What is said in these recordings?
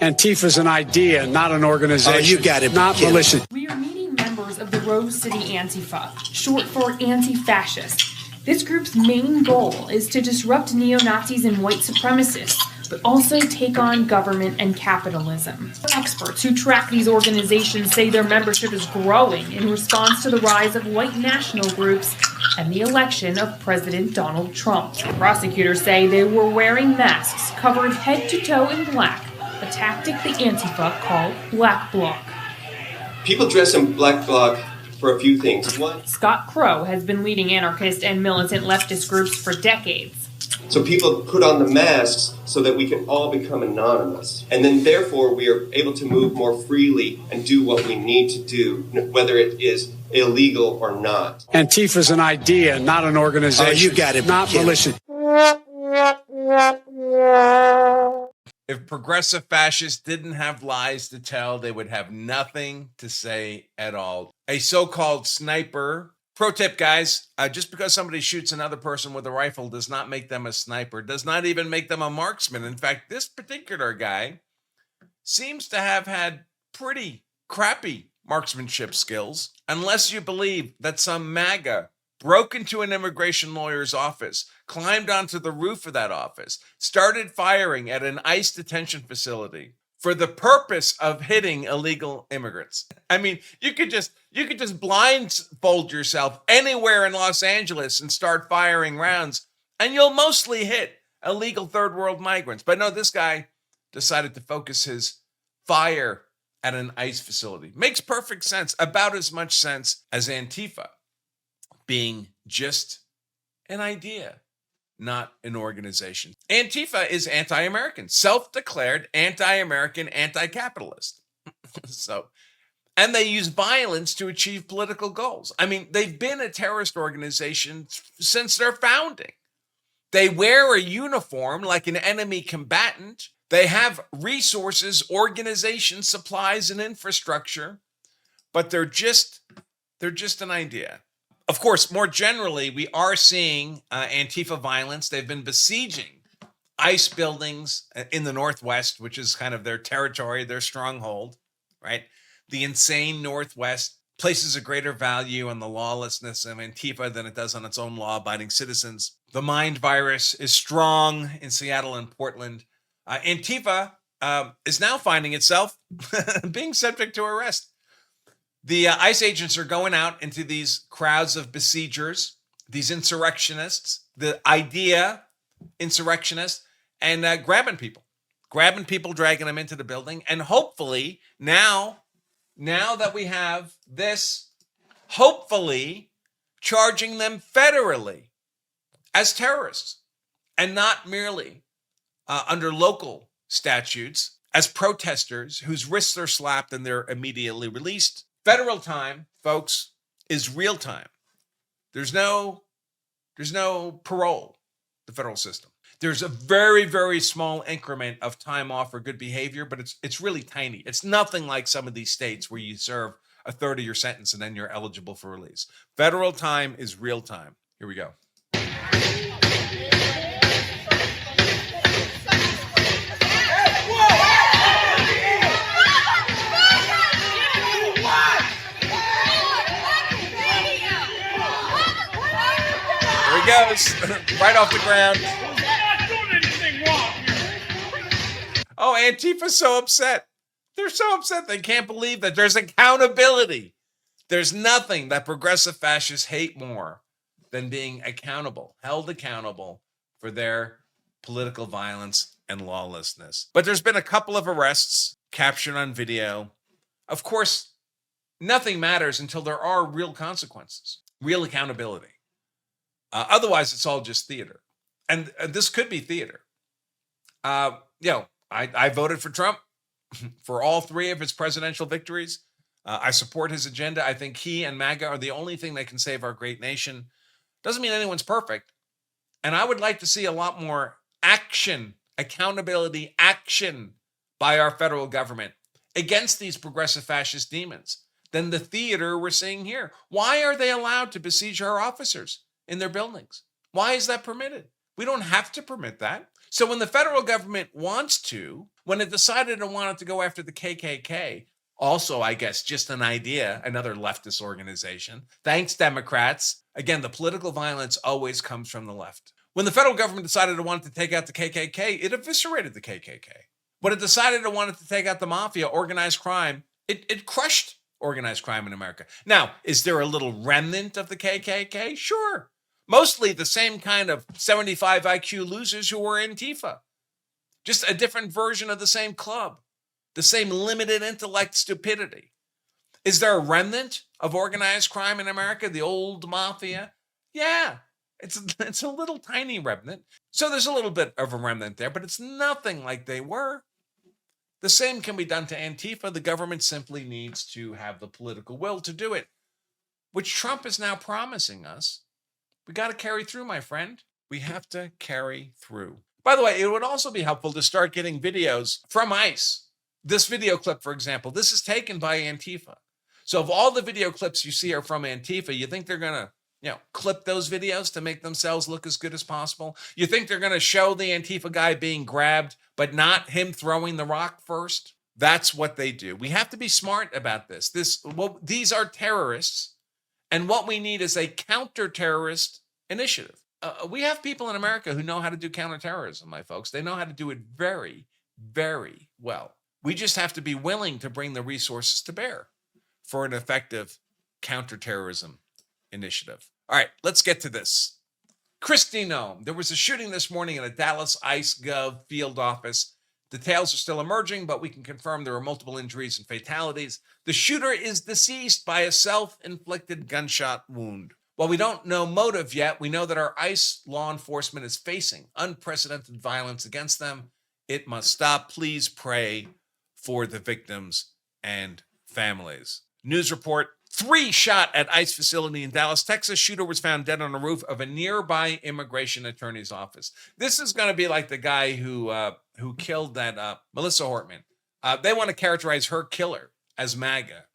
Antifa's an idea, not an organization. Oh, you got it. Not militia. We are meeting members of the Rose City Antifa, short for anti-fascist. This group's main goal is to disrupt neo-Nazis and white supremacists, but also take on government and capitalism. Experts who track these organizations say their membership is growing in response to the rise of white national groups and the election of President Donald Trump. Prosecutors say they were wearing masks covered head to toe in black, a tactic the Antifa call Black Bloc. People dress in Black Bloc for a few things. One, Scott Crow has been leading anarchist and militant leftist groups for decades. so people put on the masks so that we can all become anonymous. And then therefore we are able to move more freely and do what we need to do, whether it is illegal or not. Antifa's an idea, not an organization. Oh, you got it. Not militia. If progressive fascists didn't have lies to tell, they would have nothing to say at all. A so-called sniper. Pro tip, guys, just because somebody shoots another person with a rifle does not make them a sniper, does not even make them a marksman. In fact, this particular guy seems to have had pretty crappy marksmanship skills, unless you believe that some MAGA broke into an immigration lawyer's office, climbed onto the roof of that office, started firing at an ICE detention facility for the purpose of hitting illegal immigrants. I mean, you could just blindfold yourself anywhere in Los Angeles and start firing rounds, and you'll mostly hit illegal third world migrants. But no, this guy decided to focus his fire at an ICE facility. Makes perfect sense, about as much sense as Antifa being just an idea, not an organization. Antifa is anti-American, self-declared anti-American, anti-capitalist. And they use violence to achieve political goals. I mean, they've been a terrorist organization since their founding. They wear a uniform like an enemy combatant. They have resources, organization, supplies, and infrastructure, but they're just an idea. Of course, more generally, we are seeing Antifa violence. They've been besieging ICE buildings in the Northwest, which is kind of their territory, their stronghold, right? The insane Northwest places a greater value on the lawlessness of Antifa than it does on its own law-abiding citizens. The mind virus is strong in Seattle and Portland. Antifa is now finding itself being subject to arrest. The ICE agents are going out into these crowds of besiegers, these insurrectionists, the idea insurrectionists, and grabbing people, dragging them into the building. And hopefully now that we have this, hopefully charging them federally as terrorists and not merely under local statutes as protesters whose wrists are slapped and they're immediately released. Federal time, folks, is real time. There's no parole, the federal system. There's a very, very small increment of time off for good behavior, but it's really tiny. It's nothing like some of these states where you serve a third of your sentence and then you're eligible for release. Federal time is real time. Here we go. Goes right off the ground. Oh, Antifa's so upset. They're so upset they can't believe that there's accountability. There's nothing that progressive fascists hate more than being accountable, held accountable for their political violence and lawlessness. But there's been a couple of arrests captured on video. Of course, nothing matters until there are real consequences, real accountability. Otherwise, it's all just theater. And this could be theater. I voted for Trump for all three of his presidential victories. I support his agenda. I think he and MAGA are the only thing that can save our great nation. Doesn't mean anyone's perfect. And I would like to see a lot more action, accountability, action by our federal government against these progressive fascist demons than the theater we're seeing here. Why are they allowed to besiege our officers in their buildings? Why is that permitted? We don't have to permit that. So when the federal government wants to, when it decided it wanted to go after the KKK, also, I guess, just an idea, another leftist organization. Thanks, Democrats. Again, the political violence always comes from the left. When the federal government decided it wanted to take out the KKK, it eviscerated the KKK. When it decided it wanted to take out the Mafia, organized crime, it crushed organized crime in America. Now, is there a little remnant of the KKK? Sure. Mostly the same kind of 75 IQ losers who were Antifa. Just a different version of the same club. The same limited intellect stupidity. Is there a remnant of organized crime in America? The old Mafia? Yeah, it's a little tiny remnant. So there's a little bit of a remnant there, but it's nothing like they were. The same can be done to Antifa. The government simply needs to have the political will to do it, which Trump is now promising us. We got to carry through, my friend. We have to carry through. By the way, it would also be helpful to start getting videos from ICE. This video clip, for example, this is taken by Antifa. So if all the video clips you see are from Antifa, you think they're going to, clip those videos to make themselves look as good as possible? You think they're going to show the Antifa guy being grabbed, but not him throwing the rock first? That's what they do. We have to be smart about this. These are terrorists, and what we need is a counter-terrorist initiative. We have people in America who know how to do counterterrorism, my folks. They know how to do it very, very well. We just have to be willing to bring the resources to bear for an effective counterterrorism initiative. All right, let's get to this. Kristi Noem. There was a shooting this morning in a Dallas ICE Gov field office. Details are still emerging, but we can confirm there are multiple injuries and fatalities. The shooter is deceased by a self-inflicted gunshot wound. While we don't know motive yet, we know that our ICE law enforcement is facing unprecedented violence against them. It must stop. Please pray for the victims and families. News report: 3 shot at ICE facility in Dallas, Texas. Shooter was found dead on the roof of a nearby immigration attorney's office. This is going to be like the guy who killed that Melissa Hortman. They want to characterize her killer as MAGA.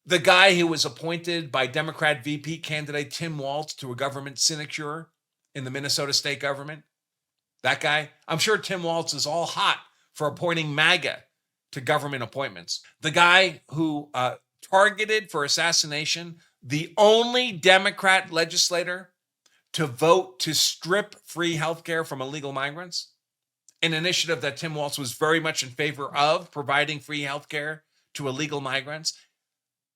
The guy who was appointed by Democrat VP candidate Tim Walz to a government sinecure in the Minnesota state government. That guy. I'm sure Tim Walz is all hot for appointing MAGA to government appointments. The guy who targeted for assassination the only Democrat legislator to vote to strip free healthcare from illegal migrants, an initiative that Tim Walz was very much in favor of, providing free healthcare to illegal migrants.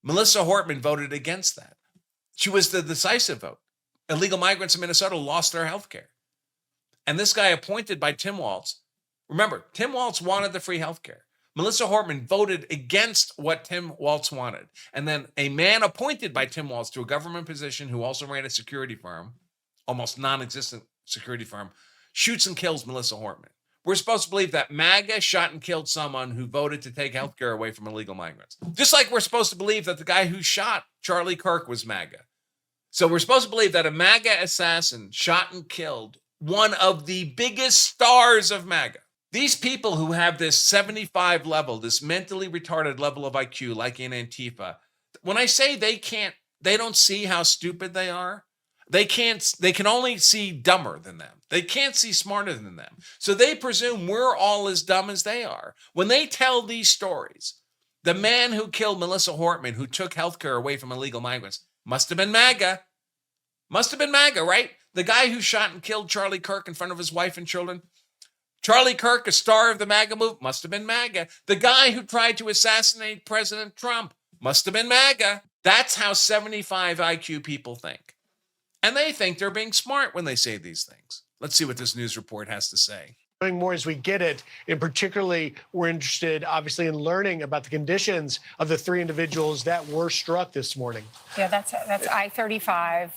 Melissa Hortman voted against that. She was the decisive vote. Illegal migrants in Minnesota lost their healthcare. And this guy appointed by Tim Walz, remember, Tim Walz wanted the free healthcare. Melissa Hortman voted against what Tim Walz wanted. And then a man appointed by Tim Walz to a government position who also ran a security firm, almost non-existent security firm, shoots and kills Melissa Hortman. We're supposed to believe that MAGA shot and killed someone who voted to take healthcare away from illegal migrants. Just like we're supposed to believe that the guy who shot Charlie Kirk was MAGA. So we're supposed to believe that a MAGA assassin shot and killed one of the biggest stars of MAGA. These people who have this 75 level, this mentally retarded level of IQ, like in Antifa, when I say they don't see how stupid they are, they can only see dumber than them. They can't see smarter than them. So they presume we're all as dumb as they are. When they tell these stories, the man who killed Melissa Hortman, who took healthcare away from illegal migrants, must have been MAGA. Must have been MAGA, right? The guy who shot and killed Charlie Kirk in front of his wife and children. Charlie Kirk, a star of the MAGA movement, must have been MAGA. The guy who tried to assassinate President Trump must have been MAGA. That's how 75 IQ people think. And they think they're being smart when they say these things. Let's see what this news report has to say. More as we get it, and particularly we're interested, obviously, in learning about the conditions of the 3 individuals that were struck this morning. Yeah, that's I-35.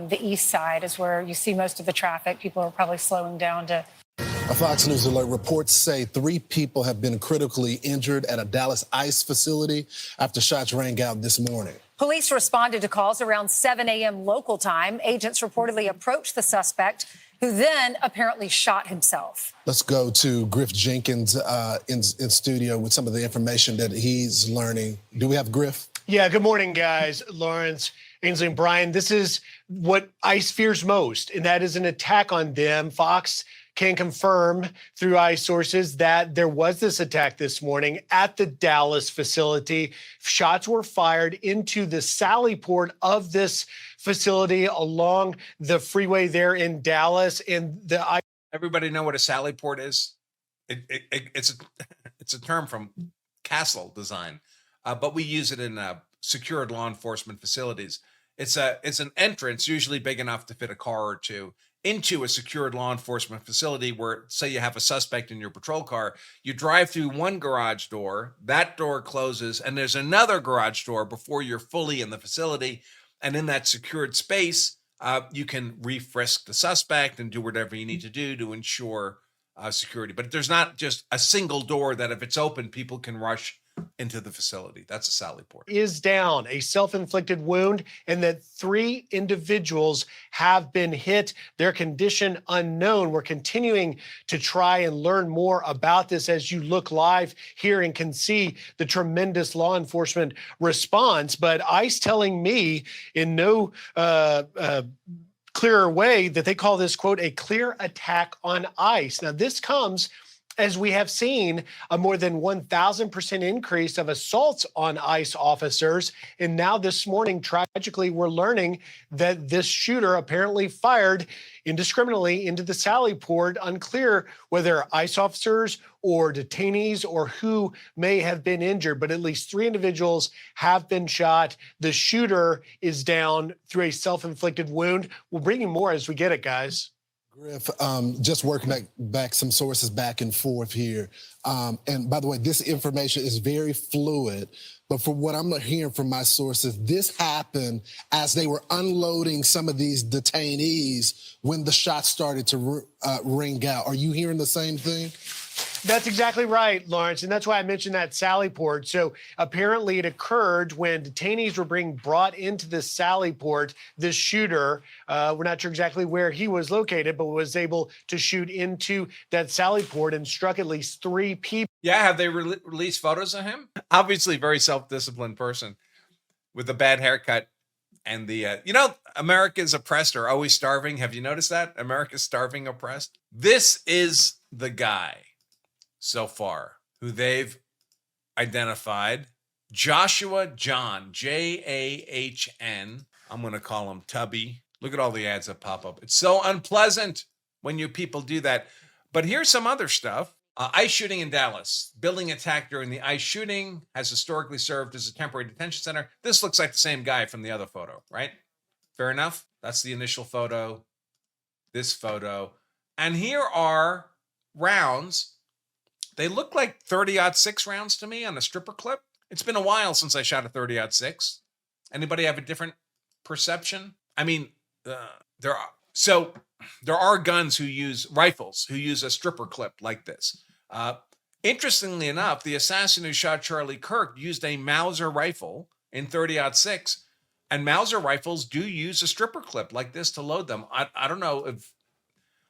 The east side is where you see most of the traffic. People are probably slowing down to. A Fox News alert: reports say 3 people have been critically injured at a Dallas ICE facility after shots rang out this morning. Police responded to calls around 7 a.m. local time. Agents reportedly approached the suspect, who then apparently shot himself. Let's go to Griff Jenkins in studio with some of the information that he's learning. Do we have Griff? Yeah, good morning, guys. Lawrence, Ainsley, and Brian. This is what ICE fears most, and that is an attack on them. Fox can confirm through ICE sources that there was this attack this morning at the Dallas facility. Shots were fired into the sally port of this facility along the freeway there in Dallas. And everybody know what a sally port is? It's a term from castle design, but we use it in secured law enforcement facilities. It's an entrance, usually big enough to fit a car or two, into a secured law enforcement facility where, say you have a suspect in your patrol car, you drive through one garage door, that door closes, and there's another garage door before you're fully in the facility. And in that secured space, you can re-frisk the suspect and do whatever you need to do to ensure security. But there's not just a single door that if it's open, people can rush into the facility. That's a sally port. Is down, a self-inflicted wound, and that 3 individuals have been hit. Their condition unknown. We're continuing to try and learn more about this as you look live here and can see the tremendous law enforcement response. But ICE telling me in no clearer way that they call this, quote, a clear attack on ICE. Now, this comes as we have seen a more than 1,000% increase of assaults on ICE officers. And now this morning, tragically, we're learning that this shooter apparently fired indiscriminately into the sally port. Unclear whether ICE officers or detainees or who may have been injured, but at least 3 individuals have been shot. The shooter is down through a self-inflicted wound. We'll bring you more as we get it, guys. Griff, just working back some sources back and forth here. And by the way, this information is very fluid, but from what I'm hearing from my sources, this happened as they were unloading some of these detainees when the shots started to ring out. Are you hearing the same thing? That's exactly right, Lawrence, and that's why I mentioned that sally port. So apparently it occurred when detainees were being brought into the sally port. This shooter, we're not sure exactly where he was located, but was able to shoot into that sally port and struck at least 3 people. Yeah, have they released photos of him? Obviously, very self-disciplined person with a bad haircut. And the, America's oppressed or always starving. Have you noticed that? America's starving, oppressed. This is the guy so far who they've identified. Joshua John, Jahn. I'm going to call him Tubby. Look at all the ads that pop up. It's so unpleasant when you people do that. But here's some other stuff. ICE shooting in Dallas. Building attack during the ICE shooting has historically served as a temporary detention center. This looks like the same guy from the other photo, right? Fair enough. That's the initial photo. This photo. And here are rounds. They look like 30-06 rounds to me on a stripper clip. It's been a while since I shot a 30-06. Anybody have a different perception? I mean, there are guns who use rifles, who use a stripper clip like this. Interestingly enough, the assassin who shot Charlie Kirk used a Mauser rifle in 30-06, and Mauser rifles do use a stripper clip like this to load them. I don't know if,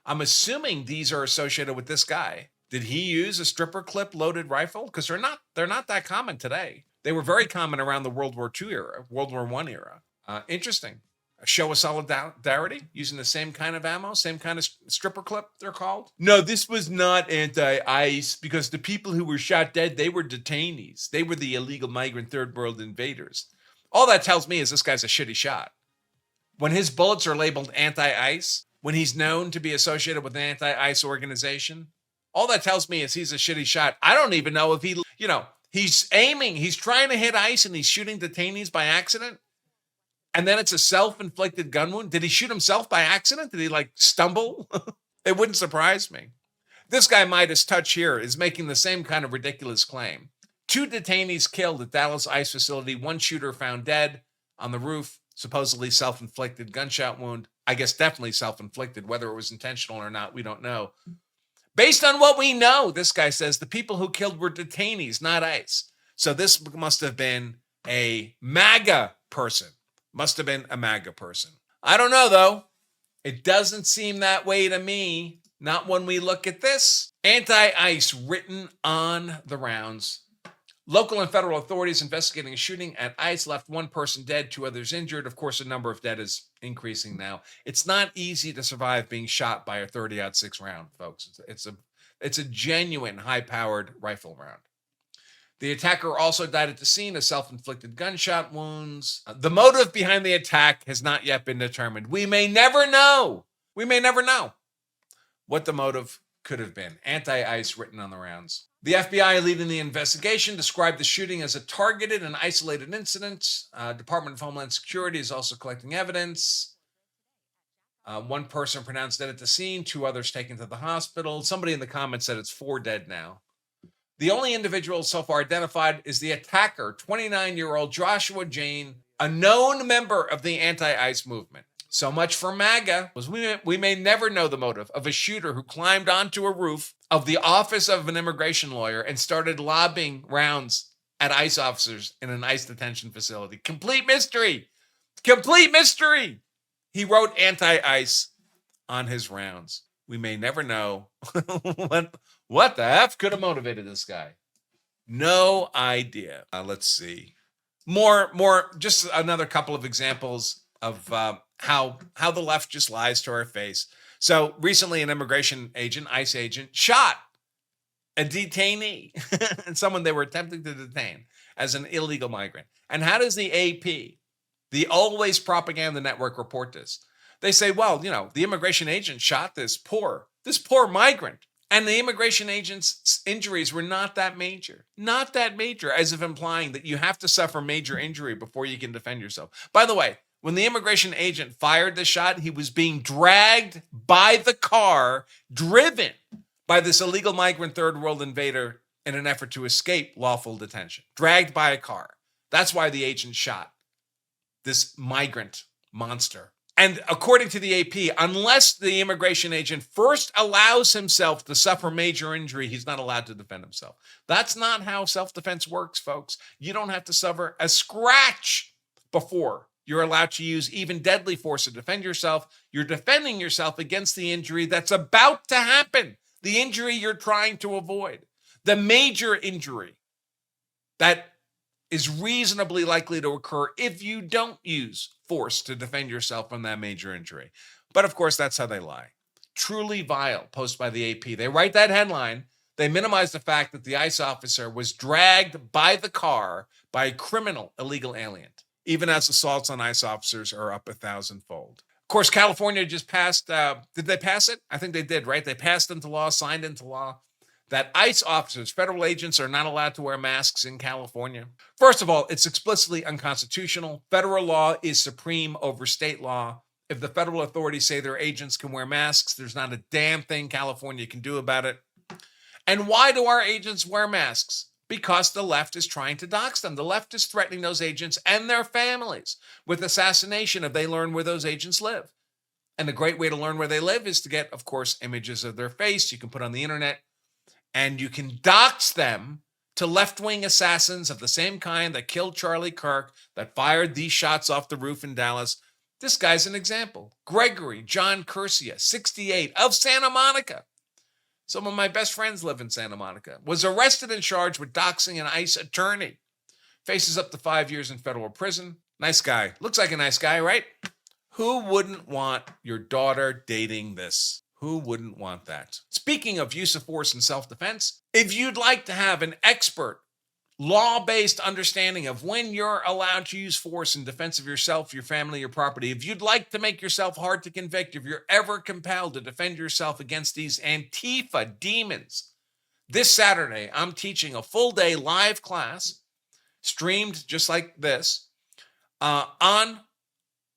I'm assuming these are associated with this guy. Did he use a stripper clip loaded rifle? Because they're not that common today. They were very common around the World War II era, World War I era. Interesting. A show of solidarity using the same kind of ammo, same kind of stripper clip, they're called. No, this was not anti-ICE because the people who were shot dead, they were detainees. They were the illegal migrant third world invaders. All that tells me is this guy's a shitty shot. When his bullets are labeled anti-ICE, when he's known to be associated with an anti-ICE organization, all that tells me is he's a shitty shot. I don't even know if he's aiming, he's trying to hit ICE and he's shooting detainees by accident. And then it's a self-inflicted gun wound. Did he shoot himself by accident? Did he stumble? It wouldn't surprise me. This guy Midas Touch here is making the same kind of ridiculous claim. 2 detainees killed at Dallas ICE facility. 1 shooter found dead on the roof. Supposedly self-inflicted gunshot wound. I guess definitely self-inflicted. Whether it was intentional or not, we don't know. Based on what we know, this guy says the people who killed were detainees, not ICE. So this must have been a MAGA person. Must have been a MAGA person. I don't know, though. It doesn't seem that way to me. Not when we look at this. Anti-ICE written on the rounds. Local and federal authorities investigating a shooting at ICE left one person dead, 2 others injured. Of course, the number of dead is increasing now. It's not easy to survive being shot by a 30-06 round, folks. It's a genuine high-powered rifle round. The attacker also died at the scene of self-inflicted gunshot wounds. The motive behind the attack has not yet been determined. We may never know. We may never know what the motive could have been. Anti-ICE written on the rounds. The FBI leading the investigation described the shooting as a targeted and isolated incident. Department of Homeland Security is also collecting evidence. One person pronounced dead at the scene, 2 others taken to the hospital. Somebody in the comments said it's 4 dead now. The only individual so far identified is the attacker, 29-year-old Joshua Jane, a known member of the anti-ICE movement. So much for MAGA. We may never know the motive of a shooter who climbed onto a roof of the office of an immigration lawyer and started lobbing rounds at ICE officers in an ICE detention facility. Complete mystery. Complete mystery. He wrote anti-ICE on his rounds. We may never know what the F could have motivated this guy. No idea. Let's see. More, just another couple of examples of how the left just lies to our face. So recently, an immigration agent, ICE agent, shot a detainee and someone they were attempting to detain as an illegal migrant. And how does the AP, the always propaganda network, report this? They say, well, the immigration agent shot this poor migrant. And the immigration agent's injuries were not that major, as if implying that you have to suffer major injury before you can defend yourself. By the way, when the immigration agent fired the shot, he was being dragged by the car, driven by this illegal migrant third world invader in an effort to escape lawful detention. Dragged by a car. That's why the agent shot this migrant monster. And according to the AP, unless the immigration agent first allows himself to suffer major injury, he's not allowed to defend himself. That's not how self-defense works, folks. You don't have to suffer a scratch before you're allowed to use even deadly force to defend yourself. You're defending yourself against the injury that's about to happen, the injury you're trying to avoid, the major injury that is reasonably likely to occur if you don't use force to defend yourself from that major injury. But of course, that's how they lie. Truly vile post by the AP. They write that headline. They minimize the fact that the ICE officer was dragged by the car by a criminal illegal alien, even as assaults on ICE officers are up 1,000-fold. Of course, California just passed, did they pass it? I think they did, right? They passed into law, signed into law, that ICE officers, federal agents, are not allowed to wear masks in California. First of all, it's explicitly unconstitutional. Federal law is supreme over state law. If the federal authorities say their agents can wear masks, there's not a damn thing California can do about it. And why do our agents wear masks? Because the left is trying to dox them. The left is threatening those agents and their families with assassination if they learn where those agents live. And a great way to learn where they live is to get, of course, images of their face you can put on the internet. And you can dox them to left-wing assassins of the same kind that killed Charlie Kirk, that fired these shots off the roof in Dallas. This guy's an example. Gregory John Curcia, 68, of Santa Monica. Some of my best friends live in Santa Monica. Was arrested and charged with doxing an ICE attorney. Faces up to 5 years in federal prison. Nice guy. Looks like a nice guy, right? Who wouldn't want your daughter dating this? Who wouldn't want that? Speaking of use of force in self-defense, if you'd like to have an expert, law-based understanding of when you're allowed to use force in defense of yourself, your family, your property, if you'd like to make yourself hard to convict, if you're ever compelled to defend yourself against these Antifa demons, this Saturday, I'm teaching a full-day live class, streamed just like this, on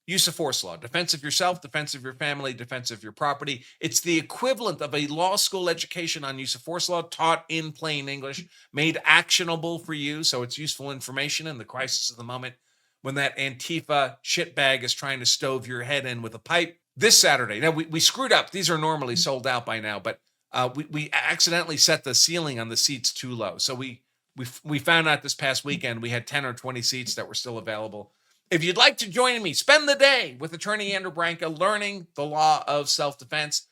use of force law, defense of yourself, defense of your family, defense of your property. It's the equivalent of a law school education on use of force law, taught in plain English, made actionable for you, so it's useful information in the crisis of the moment when that Antifa shitbag is trying to stove your head in with a pipe. This Saturday, now we screwed up. These are normally sold out by now, but we accidentally set the ceiling on the seats too low. So we found out this past weekend we had 10 or 20 seats that were still available. If you'd like to join me, spend the day with attorney Andrew Branca learning the law of self-defense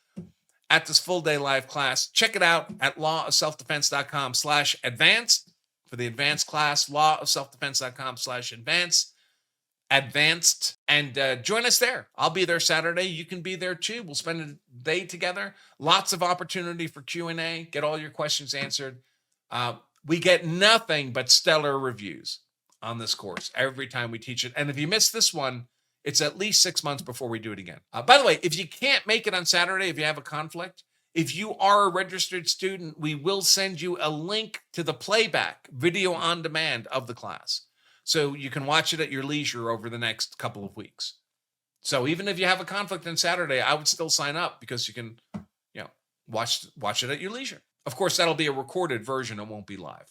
at this full-day live class. Check it out at lawofselfdefense.com/advanced. for the advanced class, lawofselfdefense.com/advanced, and join us there. I'll be there Saturday. You can be there too. We'll spend a day together. Lots of opportunity for Q&A. Get all your questions answered. We get nothing but stellar reviews on this course every time we teach it. And if you miss this one, it's at least 6 months before we do it again. By the way, if you can't make it on Saturday, if you have a conflict, if you are a registered student, we will send you a link to the playback video on demand of the class. So you can watch it at your leisure over the next couple of weeks. So even if you have a conflict on Saturday, I would still sign up because you can, watch it at your leisure. Of course, that'll be a recorded version. It won't be live.